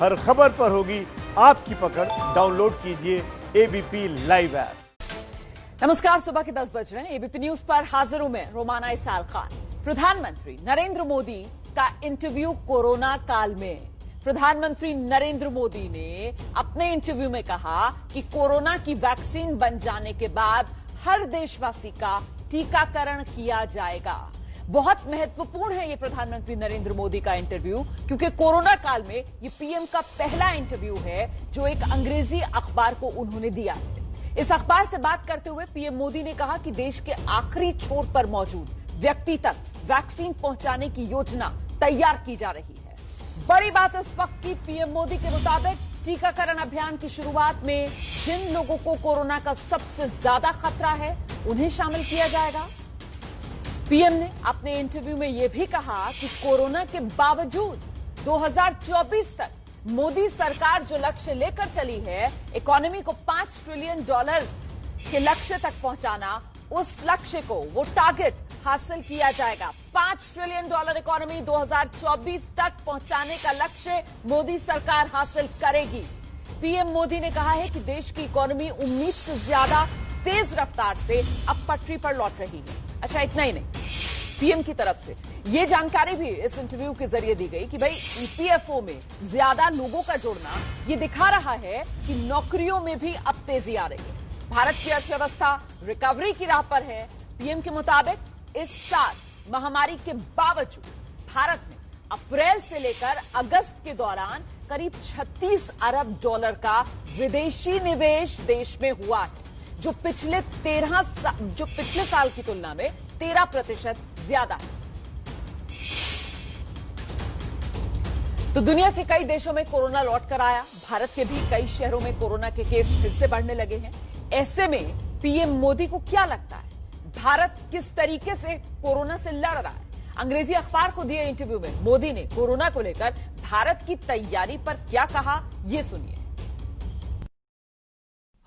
हर खबर पर होगी आपकी पकड़। डाउनलोड कीजिए एबीपी लाइव ऐप। नमस्कार, सुबह के 10 बज रहे हैं। एबीपी न्यूज पर हाजिर हूं मैं, रोमाना इसाल खान। प्रधानमंत्री नरेंद्र मोदी का इंटरव्यू कोरोना काल में। प्रधानमंत्री नरेंद्र मोदी ने अपने इंटरव्यू में कहा कि कोरोना की वैक्सीन बन जाने के बाद हर देशवासी का टीकाकरण किया जाएगा। बहुत महत्वपूर्ण है ये प्रधानमंत्री नरेंद्र मोदी का इंटरव्यू, क्योंकि कोरोना काल में ये पीएम का पहला इंटरव्यू है जो एक अंग्रेजी अखबार को उन्होंने दिया है। इस अखबार से बात करते हुए पीएम मोदी ने कहा कि देश के आखिरी छोर पर मौजूद व्यक्ति तक वैक्सीन पहुंचाने की योजना तैयार की जा रही है। बड़ी बात इस वक्त की पीएम मोदी के मुताबिक टीकाकरण अभियान की शुरुआत में जिन लोगों को कोरोना का सबसे ज्यादा खतरा है उन्हें शामिल किया जाएगा। पीएम ने अपने इंटरव्यू में यह भी कहा कि कोरोना के बावजूद 2024 तक मोदी सरकार जो लक्ष्य लेकर चली है, इकोनॉमी को $5 ट्रिलियन के लक्ष्य तक पहुंचाना, उस लक्ष्य को, वो टारगेट हासिल किया जाएगा। $5 ट्रिलियन इकोनॉमी 2024 तक पहुंचाने का लक्ष्य मोदी सरकार हासिल करेगी। पीएम मोदी ने कहा है कि देश की इकोनॉमी उम्मीद से ज्यादा तेज रफ्तार से अब पटरी पर लौट रही है। अच्छा, इतना ही नहीं, पीएम की तरफ से यह जानकारी भी इस इंटरव्यू के जरिए दी गई कि भाई ईपीएफओ में ज्यादा लोगों का जुड़ना ये दिखा रहा है कि नौकरियों में भी अब तेजी आ रही है। भारत की अर्थव्यवस्था रिकवरी की राह पर है। पीएम के मुताबिक इस साल महामारी के बावजूद भारत में अप्रैल से लेकर अगस्त के दौरान करीब $36 अरब का विदेशी निवेश देश में हुआ है, जो पिछले साल की तुलना में 13% ज्यादा है। तो दुनिया के कई देशों में कोरोना लौट कर आया। भारत के भी कई शहरों में कोरोना के केस फिर से बढ़ने लगे हैं। ऐसे में पीएम मोदी को क्या लगता है, भारत किस तरीके से कोरोना से लड़ रहा है? अंग्रेजी अखबार को दिए इंटरव्यू में मोदी ने कोरोना को लेकर भारत की तैयारी पर क्या कहा, ये सुनिए।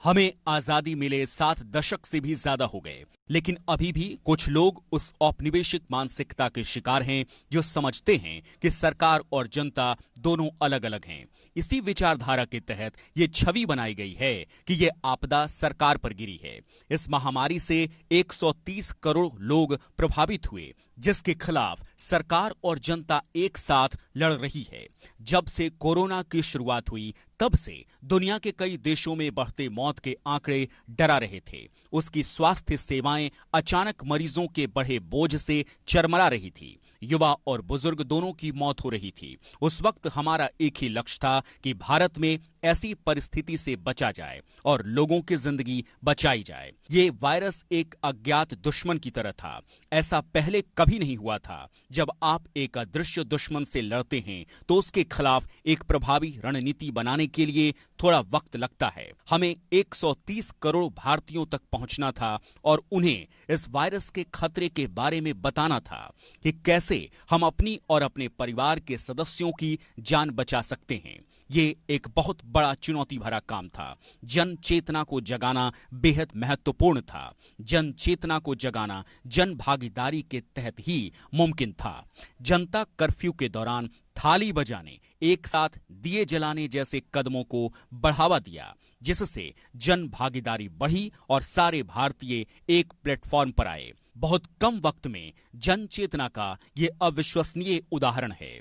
हमें आजादी मिले 7 दशक से भी ज्यादा हो गए, लेकिन अभी भी कुछ लोग उस औपनिवेशिक मानसिकता के शिकार हैं जो समझते हैं कि सरकार और जनता दोनों अलग अलग हैं। इसी विचारधारा के तहत ये छवि बनाई गई है कि ये आपदा सरकार पर गिरी है। इस महामारी से 130 करोड़ लोग प्रभावित हुए, जिसके खिलाफ सरकार और जनता एक साथ लड़ रही है। जब से कोरोना की शुरुआत हुई तब से दुनिया के कई देशों में बढ़ते मौत के आंकड़े डरा रहे थे। उसकी स्वास्थ्य सेवाएं अचानक मरीजों के बढ़े बोझ से चरमरा रही थी। युवा और बुजुर्ग दोनों की मौत हो रही थी। उस वक्त हमारा एक ही लक्ष्य था कि भारत में ऐसी परिस्थिति से बचा जाए और लोगों की जिंदगी बचाई जाए। ये वायरस एक अज्ञात दुश्मन की तरह था। ऐसा पहले कभी नहीं हुआ था। जब आप एक अदृश्य दुश्मन से लड़ते हैं तो उसके खिलाफ एक प्रभावी रणनीति बनाने के लिए थोड़ा वक्त लगता है। हमें 130 करोड़ भारतीयों तक पहुंचना था और उन्हें इस वायरस के खतरे के बारे में बताना था कि कैसे हम अपनी और अपने परिवार के सदस्यों की जान बचा सकते हैं। ये एक बहुत बड़ा चुनौती भरा काम था। जन चेतना को जगाना बेहद महत्वपूर्ण था। जन चेतना को जगाना जन भागीदारी के तहत ही मुमकिन था। जनता कर्फ्यू के दौरान थाली बजाने, एक साथ दिए जलाने जैसे कदमों को बढ़ावा दिया, जिससे जन भागीदारी बढ़ी और सारे भारतीय एक प्लेटफॉर्म पर आए। बहुत कम वक्त में जन चेतना का ये अविश्वसनीय उदाहरण है।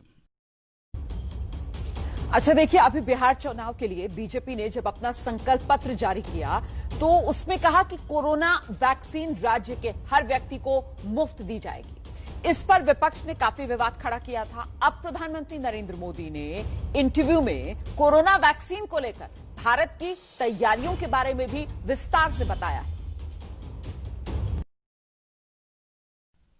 अच्छा, देखिए, अभी बिहार चुनाव के लिए बीजेपी ने जब अपना संकल्प पत्र जारी किया तो उसमें कहा कि कोरोना वैक्सीन राज्य के हर व्यक्ति को मुफ्त दी जाएगी। इस पर विपक्ष ने काफी विवाद खड़ा किया था। अब प्रधानमंत्री नरेंद्र मोदी ने इंटरव्यू में कोरोना वैक्सीन को लेकर भारत की तैयारियों के बारे में भी विस्तार से बताया है।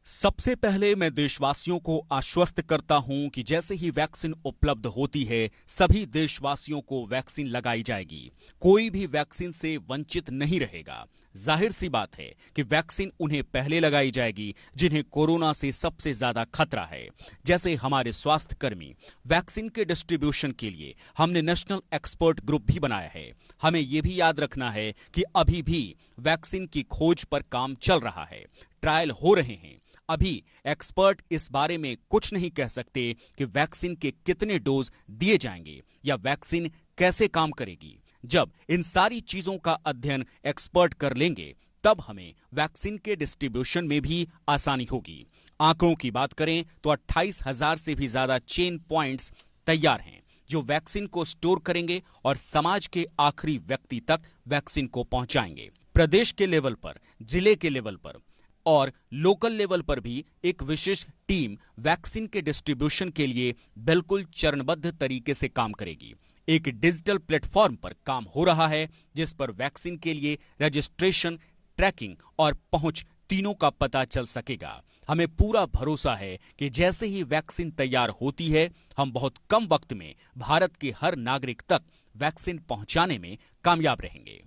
सबसे पहले मैं देशवासियों को आश्वस्त करता हूं कि जैसे ही वैक्सीन उपलब्ध होती है सभी देशवासियों को वैक्सीन लगाई जाएगी। कोई भी वैक्सीन से वंचित नहीं रहेगा। जाहिर सी बात है कि वैक्सीन उन्हें पहले लगाई जाएगी जिन्हें कोरोना से सबसे ज्यादा खतरा है। जैसे हमारे स्वास्थ्य कर्मी। वैक्सीन के डिस्ट्रीब्यूशन के लिए हमने नेशनल एक्सपर्ट ग्रुप भी बनाया है। हमें यह भी याद रखना है कि अभी भी वैक्सीन की खोज पर काम चल रहा है, ट्रायल हो रहे हैं। अभी एक्सपर्ट इस बारे में कुछ नहीं कह सकते कि वैक्सीन के कितने डोज दिए जाएंगे या वैक्सीन कैसे काम करेगी। जब इन सारी चीजों का अध्ययन एक्सपर्ट कर लेंगे तब हमें वैक्सीन के डिस्ट्रीब्यूशन में भी आसानी होगी। आंकड़ों की बात करें तो 28,000 से भी ज्यादा चेन पॉइंट्स तैयार हैं जो वैक्सीन को स्टोर करेंगे और समाज के आखिरी व्यक्ति तक वैक्सीन को पहुंचाएंगे। प्रदेश के लेवल पर, जिले के लेवल पर और लोकल लेवल पर भी एक विशेष टीम वैक्सीन के डिस्ट्रीब्यूशन के लिए बिल्कुल चरणबद्ध तरीके से काम करेगी। एक डिजिटल प्लेटफॉर्म पर काम हो रहा है जिस पर वैक्सीन के लिए रजिस्ट्रेशन, ट्रैकिंग और पहुंच तीनों का पता चल सकेगा। हमें पूरा भरोसा है कि जैसे ही वैक्सीन तैयार होती है हम बहुत कम वक्त में भारत के हर नागरिक तक वैक्सीन पहुंचाने में कामयाब रहेंगे।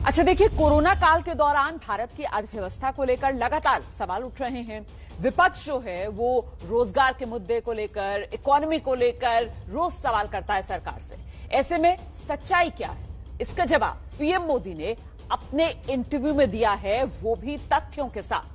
अच्छा देखिए, कोरोना काल के दौरान भारत की अर्थव्यवस्था को लेकर लगातार सवाल उठ रहे हैं। विपक्ष जो है वो रोजगार के मुद्दे को लेकर, इकोनॉमी को लेकर रोज सवाल करता है सरकार से। ऐसे में सच्चाई क्या है, इसका जवाब पीएम मोदी ने अपने इंटरव्यू में दिया है, वो भी तथ्यों के साथ।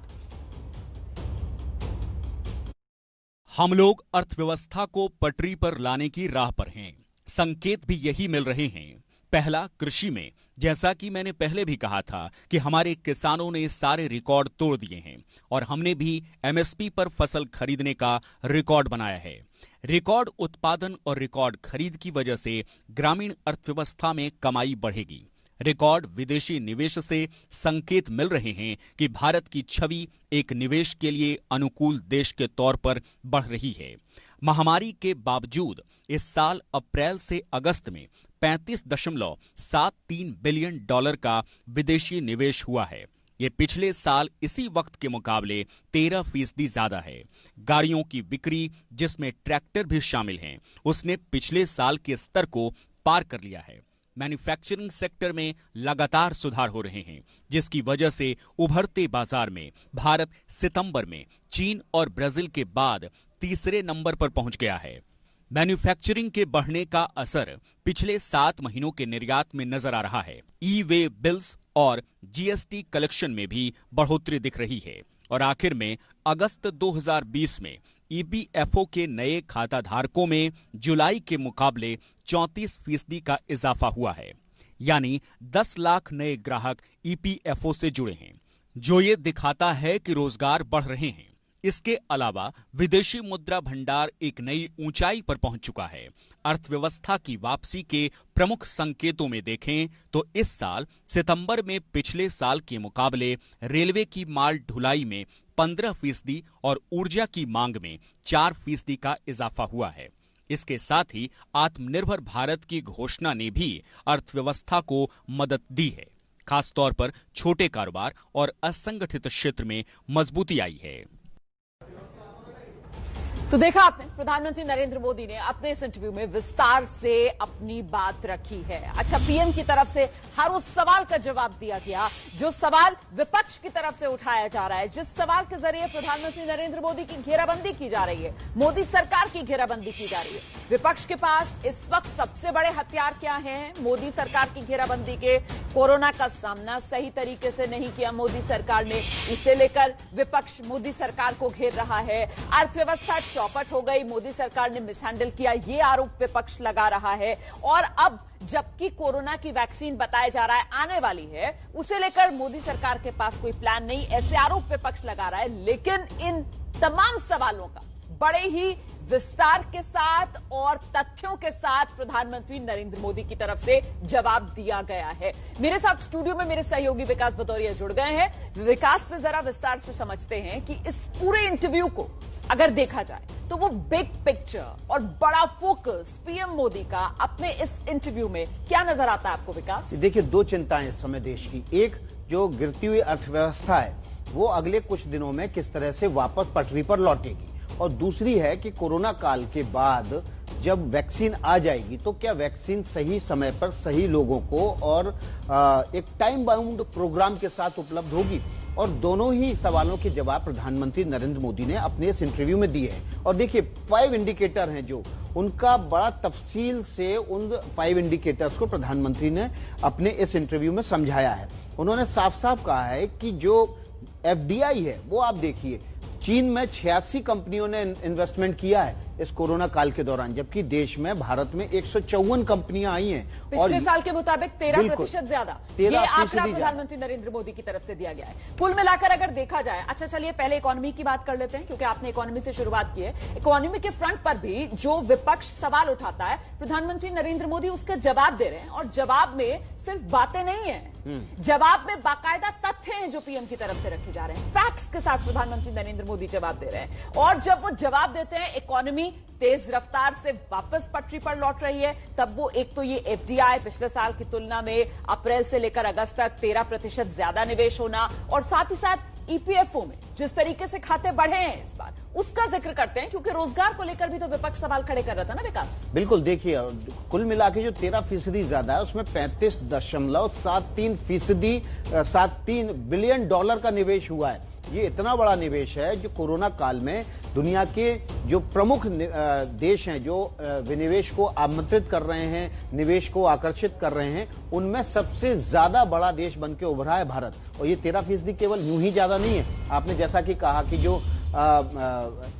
हम लोग अर्थव्यवस्था को पटरी पर लाने की राह पर हैं। संकेत भी यही मिल रहे हैं। पहला, कृषि में, जैसा कि मैंने पहले भी कहा था कि हमारे किसानों ने सारे रिकॉर्ड तोड़ दिए हैं और हमने भी एमएसपी पर फसल खरीदने का रिकॉर्ड बनाया है। रिकॉर्ड उत्पादन और रिकॉर्ड खरीद की वजह से ग्रामीण अर्थव्यवस्था में कमाई बढ़ेगी। रिकॉर्ड विदेशी निवेश से संकेत मिल रहे हैं कि भारत की छवि एक निवेश के लिए अनुकूल देश के तौर पर बढ़ रही है। महामारी के बावजूद इस साल अप्रैल से अगस्त में 35.73 बिलियन डॉलर का विदेशी निवेश हुआ है। ये पिछले साल इसी वक्त के मुकाबले 13% ज्यादा है। गाड़ियों की बिक्री, जिसमें ट्रैक्टर भी शामिल हैं, उसने पिछले साल के स्तर को पार कर लिया है। मैन्युफैक्चरिंग सेक्टर में लगातार सुधार हो रहे हैं, जिसकी वजह से उभरते बाजार में भारत सितंबर में चीन और ब्राजील के बाद तीसरे नंबर पर पहुंच गया है। मैन्युफैक्चरिंग के बढ़ने का असर पिछले 7 महीनों के निर्यात में नजर आ रहा है। ई वे बिल्स और जीएसटी कलेक्शन में भी बढ़ोतरी दिख रही है। और आखिर में अगस्त 2020 में ईपीएफओ के नए खाताधारकों में जुलाई के मुकाबले 34% का इजाफा हुआ है। यानी 10 लाख नए ग्राहक ईपीएफओ से जुड़े हैं, जो ये दिखाता है कि रोजगार बढ़ रहे हैं। इसके अलावा विदेशी मुद्रा भंडार एक नई ऊंचाई पर पहुंच चुका है। अर्थव्यवस्था की वापसी के प्रमुख संकेतों में देखें तो इस साल सितंबर में पिछले साल के मुकाबले रेलवे की माल ढुलाई में 15% और ऊर्जा की मांग में 4% का इजाफा हुआ है। इसके साथ ही आत्मनिर्भर भारत की घोषणा ने भी अर्थव्यवस्था को मदद दी है। खासतौर पर छोटे कारोबार और असंगठित क्षेत्र में मजबूती आई है। तो देखा आपने, प्रधानमंत्री नरेंद्र मोदी ने अपने इस इंटरव्यू में विस्तार से अपनी बात रखी है। अच्छा, पीएम की तरफ से हर उस सवाल का जवाब दिया गया जो सवाल विपक्ष की तरफ से उठाया जा रहा है, जिस सवाल के जरिए प्रधानमंत्री नरेंद्र मोदी की घेराबंदी की जा रही है, मोदी सरकार की घेराबंदी की जा रही है। विपक्ष के पास इस वक्त सबसे बड़े हथियार क्या हैं? मोदी सरकार की घेराबंदी के। कोरोना का सामना सही तरीके से नहीं किया मोदी सरकार ने, इसे लेकर विपक्ष मोदी सरकार को घेर रहा है। अर्थव्यवस्था चौपट हो गई, मोदी सरकार ने मिसहैंडल किया, ये आरोप विपक्ष लगा रहा है। और अब जबकि कोरोना की वैक्सीन बताया जा रहा है आने वाली है, उसे लेकर मोदी सरकार के पास कोई प्लान नहीं, ऐसे आरोप विपक्ष लगा रहा है। लेकिन इन तमाम सवालों का बड़े ही विस्तार के साथ और तथ्यों के साथ प्रधानमंत्री नरेंद्र मोदी की तरफ से जवाब दिया गया है। मेरे साथ स्टूडियो में मेरे सहयोगी विकास भदौरिया जुड़ गए हैं। विकास से जरा विस्तार से समझते हैं कि इस पूरे इंटरव्यू को अगर देखा जाए तो वो बिग पिक्चर और बड़ा फोकस पीएम मोदी का अपने इस इंटरव्यू में क्या नजर आता है आपको विकास? देखिए, दो चिंताएं इस समय देश की। एक, जो गिरती हुई अर्थव्यवस्था है वो अगले कुछ दिनों में किस तरह से वापस पटरी पर लौटेगी, और दूसरी है कि कोरोना काल के बाद जब वैक्सीन आ जाएगी तो क्या वैक्सीन सही समय पर सही लोगों को और एक टाइम बाउंड प्रोग्राम के साथ उपलब्ध होगी। और दोनों ही सवालों के जवाब प्रधानमंत्री नरेंद्र मोदी ने अपने इस इंटरव्यू में दिए हैं। और देखिए, 5 इंडिकेटर हैं जो उनका बड़ा तफसील से उन 5 इंडिकेटर्स को प्रधानमंत्री ने अपने इस इंटरव्यू में समझाया है। उन्होंने साफ साफ कहा है कि जो एफडीआई है वो आप देखिए, चीन में 86 कंपनियों ने इन्वेस्टमेंट किया है इस कोरोना काल के दौरान, जबकि देश में भारत में 154 कंपनियां आई हैं। पिछले साल के मुताबिक 13% ज्यादा। ये आंकड़ा प्रधानमंत्री नरेंद्र मोदी की तरफ से दिया गया है। कुल मिलाकर अगर देखा जाए, अच्छा चलिए पहले इकोनॉमी की बात कर लेते हैं, क्योंकि आपने इकोनॉमी से शुरुआत की है। इकोनॉमी के फ्रंट पर भी जो विपक्ष सवाल उठाता है, प्रधानमंत्री नरेंद्र मोदी उसका जवाब दे रहे हैं, और जवाब में सिर्फ बातें नहीं है, जवाब में बाकायदा तथ्य हैं जो पीएम की तरफ से रखे जा रहे हैं। फैक्ट्स के साथ प्रधानमंत्री नरेंद्र मोदी जवाब दे रहे हैं, और जब वो जवाब देते हैं इकोनॉमी तेज रफ्तार से वापस पटरी पर लौट रही है, तब वो एक तो ये एफडीआई पिछले साल की तुलना में अप्रैल से लेकर अगस्त तक 13% ज्यादा निवेश होना, और साथ ही साथ ईपीएफओ में जिस तरीके से खाते बढ़े हैं इस बार, उसका जिक्र करते हैं, क्योंकि रोजगार को लेकर भी तो विपक्ष सवाल खड़े कर रहा था ना विकास। बिल्कुल, देखिए कुल मिला के जो 13% ज्यादा है उसमें 35.73 बिलियन डॉलर का निवेश हुआ है। ये इतना बड़ा निवेश है जो कोरोना काल में दुनिया के जो प्रमुख देश हैं जो विनिवेश को आमंत्रित कर रहे हैं, निवेश को आकर्षित कर रहे हैं, उनमें सबसे ज्यादा बड़ा देश बन के उभरा है भारत। और ये 13% केवल यूं ही ज्यादा नहीं है। आपने जैसा कि कहा कि जो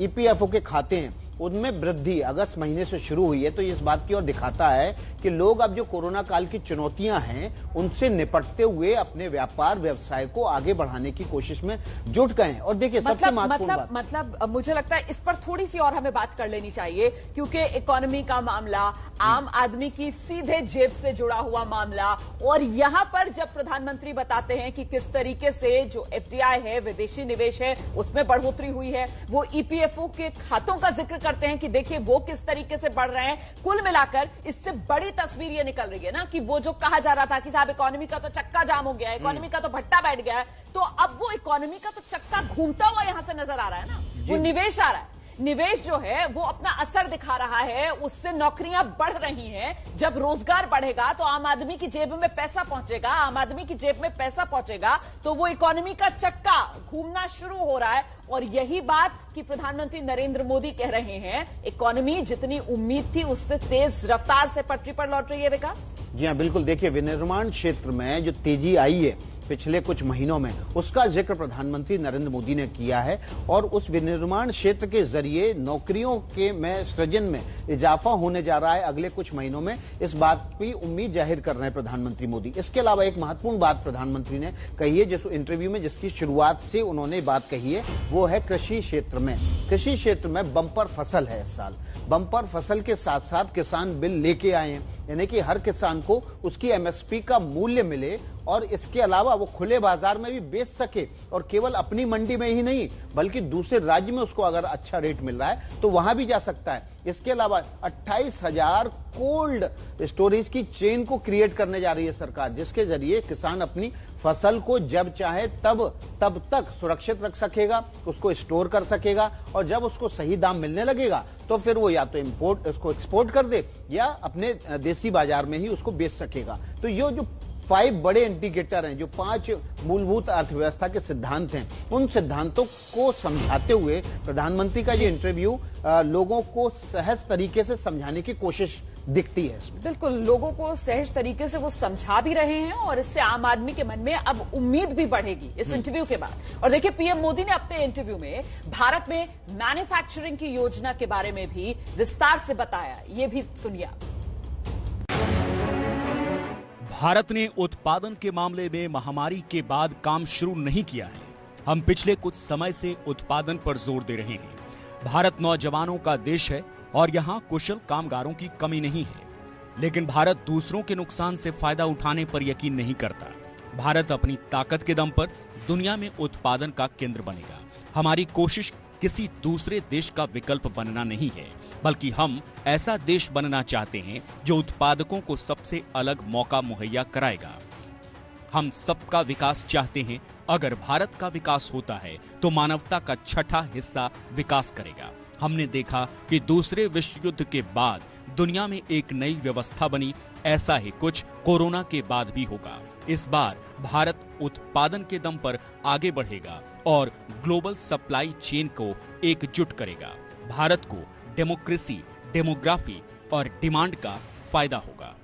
ईपीएफओ के खाते हैं उनमें वृद्धि अगस्त महीने से शुरू हुई है, तो इस बात की ओर दिखाता है कि लोग अब जो कोरोना काल की चुनौतियां हैं उनसे निपटते हुए अपने व्यापार व्यवसाय को आगे बढ़ाने की कोशिश में जुट गए हैं। और देखिए सबसे महत्वपूर्ण बात, मतलब मुझे लगता है इस पर थोड़ी सी और हमें बात कर लेनी चाहिए, क्योंकि इकोनॉमी का मामला, आम आदमी की सीधे जेब से जुड़ा हुआ मामला, और यहां पर जब प्रधानमंत्री बताते हैं कि किस तरीके से जो एफडीआई है, विदेशी निवेश है, उसमें बढ़ोतरी हुई है, वो ईपीएफओ के खातों का जिक्र करते हैं कि देखिए वो किस तरीके से बढ़ रहे हैं। कुल मिलाकर इससे बड़ी तस्वीर ये निकल रही है ना कि वो जो कहा जा रहा था कि साहब इकोनॉमी का तो चक्का जाम हो गया है, इकोनॉमी का तो भट्टा बैठ गया है, तो अब वो इकोनॉमी का तो चक्का घूमता हुआ यहां से नजर आ रहा है ना, वो निवेश आ रहा है। निवेश जो है वो अपना असर दिखा रहा है, उससे नौकरियां बढ़ रही हैं। जब रोजगार बढ़ेगा तो आम आदमी की जेब में पैसा पहुंचेगा, आम आदमी की जेब में पैसा पहुंचेगा तो वो इकोनॉमी का चक्का घूमना शुरू हो रहा है। और यही बात कि प्रधानमंत्री नरेंद्र मोदी कह रहे हैं, इकोनॉमी जितनी उम्मीद थी उससे तेज रफ्तार से पटरी पर लौट रही है। विकास जी हाँ, बिल्कुल। देखिए विनिर्माण क्षेत्र में जो तेजी आई है पिछले कुछ महीनों में, उसका जिक्र प्रधानमंत्री नरेंद्र मोदी ने किया है, और उस विनिर्माण क्षेत्र के जरिए नौकरियों के में सृजन में इजाफा होने जा रहा है अगले कुछ महीनों में। इस बात की उम्मीद जाहिर कर रहे हैं प्रधानमंत्री मोदी। इसके अलावा एक महत्वपूर्ण बात प्रधानमंत्री ने कही है, जिस इंटरव्यू में जिसकी शुरुआत से उन्होंने बात कही है, वो है कृषि क्षेत्र में। कृषि क्षेत्र में बंपर फसल है इस साल। बंपर फसल के साथ साथ किसान बिल लेके आए हैं, यानी कि हर किसान को उसकी एमएसपी का मूल्य मिले, और इसके अलावा वो खुले बाजार में भी बेच सके, और केवल अपनी मंडी में ही नहीं बल्कि दूसरे राज्य में उसको अगर अच्छा रेट मिल रहा है तो वहां भी जा सकता है। इसके अलावा 28,000 कोल्ड स्टोरेज की चेन को क्रिएट करने जा रही है सरकार, जिसके जरिए किसान अपनी फसल को जब चाहे तब तक सुरक्षित रख सकेगा, उसको स्टोर कर सकेगा, और जब उसको सही दाम मिलने लगेगा तो फिर वो या तो उसको एक्सपोर्ट कर दे या अपने देसी बाजार में ही उसको बेच सकेगा। तो ये जो 5 बड़े इंडिकेटर हैं, जो 5 मूलभूत अर्थव्यवस्था के सिद्धांत हैं, उन सिद्धांतों को समझाते हुए प्रधानमंत्री का ये इंटरव्यू लोगों को सहज तरीके से समझाने की कोशिश दिखती है इसमें। बिल्कुल, लोगों को सहज तरीके से वो समझा भी रहे हैं, और इससे आम आदमी के मन में अब उम्मीद भी बढ़ेगी इस इंटरव्यू के बाद। और देखिए पीएम मोदी ने अपने इंटरव्यू में भारत में मैन्युफैक्चरिंग की योजना के बारे में भी विस्तार से बताया। ये भी सुनिए। भारत ने उत्पादन के मामले में महामारी के बाद काम शुरू नहीं किया है। हम पिछले कुछ समय से उत्पादन पर जोर दे रहे हैं। भारत नौजवानों का देश है और यहाँ कुशल कामगारों की कमी नहीं है, लेकिन भारत दूसरों के नुकसान से फायदा उठाने पर यकीन नहीं करता। भारत अपनी ताकत के दम पर दुनिया में उत्पादन का केंद्र बनेगा। हमारी कोशिश किसी दूसरे देश का विकल्प बनना नहीं है, बल्कि हम ऐसा देश बनना चाहते हैं जो उत्पादकों को सबसे अलग मौका मुहैया कराएगा। हम सबका विकास चाहते हैं। अगर भारत का विकास होता है तो मानवता का छठा हिस्सा विकास करेगा। हमने देखा कि दूसरे विश्व युद्ध के बाद दुनिया में एक नई व्यवस्था बनी, ऐसा ही कुछ कोरोना के बाद भी होगा। इस बार भारत उत्पादन के दम पर आगे बढ़ेगा और ग्लोबल सप्लाई चेन को एकजुट करेगा। भारत को डेमोक्रेसी, डेमोग्राफी और डिमांड का फायदा होगा।